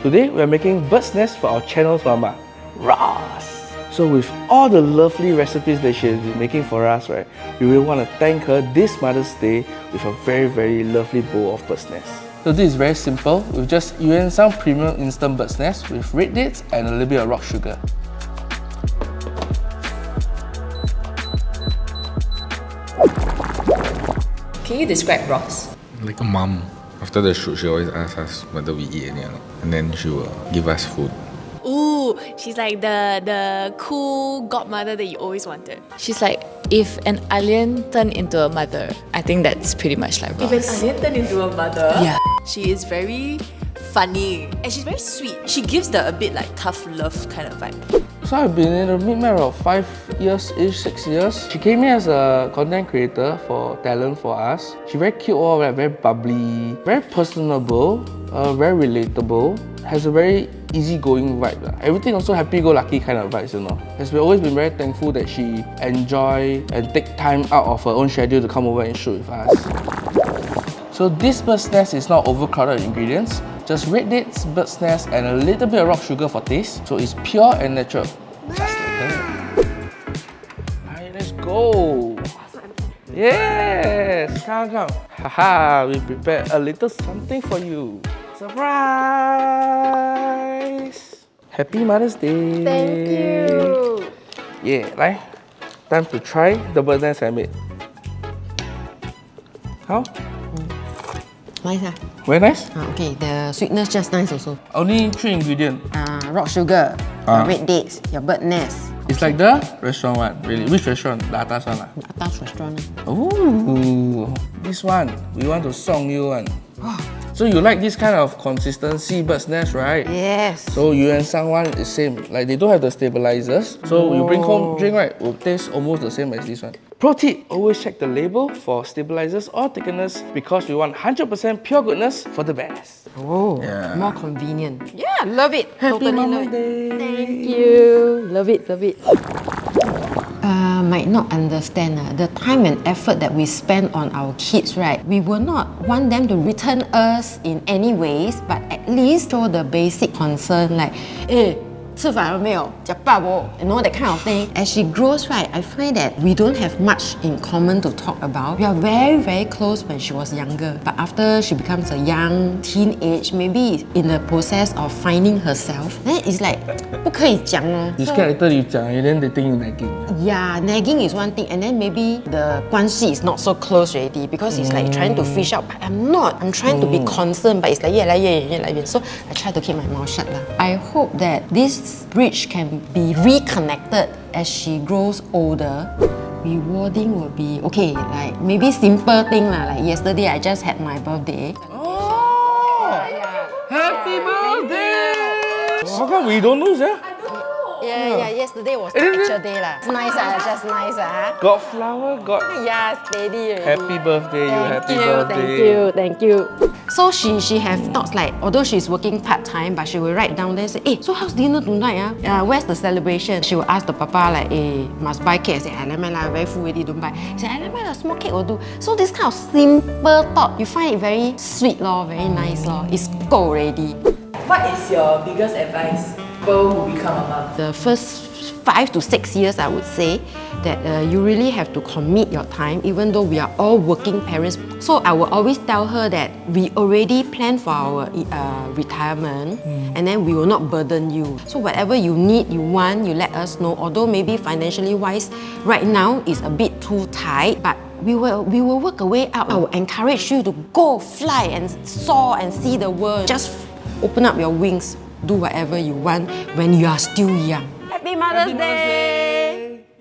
Today we are making bird's nest for our channel's mama, Ross. So with all the lovely recipes that she has been making for us, right, we really want to thank her this Mother's Day with a very lovely bowl of bird's nest. So this is very simple, with just Yuan-Sang Premium Instant Bird's Nest with red dates and a little bit of rock sugar. Can you describe Ross? Like a mom. After the shoot, she always asks us whether we eat any or not. And then she will give us food. Ooh, she's like the cool godmother that you always wanted. She's like, if an alien turned into a mother, I think that's pretty much like Ross. If an alien turned into a mother, Yeah. she is very funny and she's very sweet. She gives the a bit like tough love kind of vibe. So I've been in the Meatmen about 5 years-ish, 6 years. She came in as a content creator for talent for us. She's very cute, very bubbly, very personable, very relatable, has a very easygoing vibe. Everything also happy-go-lucky kind of vibes, you know. As we've always been very thankful that she enjoy and take time out of her own schedule to come over and shoot with us. So this bird's nest is not overcrowded with ingredients, just red dates, bird's nest and a little bit of rock sugar for taste. So it's pure and natural. Just like that. Alright, let's go! Yes! Come. Haha, we prepared a little something for you. Surprise! Happy Mother's Day! Thank you! Yeah, right? Time to try the bird's nest I made. How? Nice, ah. Very nice? Okay, the sweetness just nice also. Only 3 ingredients. Rock sugar, your red dates, your bird nest. It's like the restaurant one, really. Which restaurant? The atas one lah. Atas restaurant. Ooh, this one, we want to song you one. So you like this kind of consistency bird's nest, right? Yes. So Yuan-Sang one is same. Like they don't have the stabilisers. So you bring home drink, right, will taste almost the same as this one. Pro tip, always check the label for stabilisers or thickeners because we want 100% pure goodness for the best. Oh, Yeah. more convenient. Yeah, love it. Happy Totally love Mother's it. Day! Thank you. Love it. Might not understand the time and effort that we spend on our kids, right? We will not want them to return us in any ways, but at least show the basic concern like, 吃饭了没有？吃饱不？ You know, that kind of thing. As she grows, right, I find that we don't have much in common to talk about. We are very close when she was younger, but after she becomes a young teenage, maybe in the process of finding herself, then it's like 不可以讲咯。 You scared later you 讲 and then they think you nagging. Yeah, nagging is one thing, and then maybe the 关系 is not so close already because it's like trying to fish out, but I'm not. I'm trying to be concerned, but it's like 越来越远. So I try to keep my mouth shut lah. I hope that this bridge can be reconnected as she grows older. Rewarding will be okay, like maybe simple thing lah. Like yesterday, I just had my birthday. Oh! Happy birthday! How come we don't know, sir? Yeah. Yesterday was actual day lah. It's nice just nice Got flower, got Yeah, steady already. happy birthday, you happy birthday. Thank you. So she have thoughts like, although she's working part-time, but she will write down there and say, so how's dinner tonight? Where's the celebration? She will ask the papa like, must buy cake? I say, never mind lah, very full already, don't buy. He say, never mind lah, small cake will do. So this kind of simple thought, you find it very sweet lor, very nice lor. It's go already. What is your biggest advice for people who become a mom? The first 5 to 6 years, I would say, that you really have to commit your time, even though we are all working parents. So I will always tell her that we already plan for our retirement, and then we will not burden you. So whatever you need, you want, you let us know. Although maybe financially wise, right now is a bit too tight, but we will work a way out. I will encourage you to go fly and soar and see the world. Just open up your wings, do whatever you want when you are still young. Happy Mother's Day!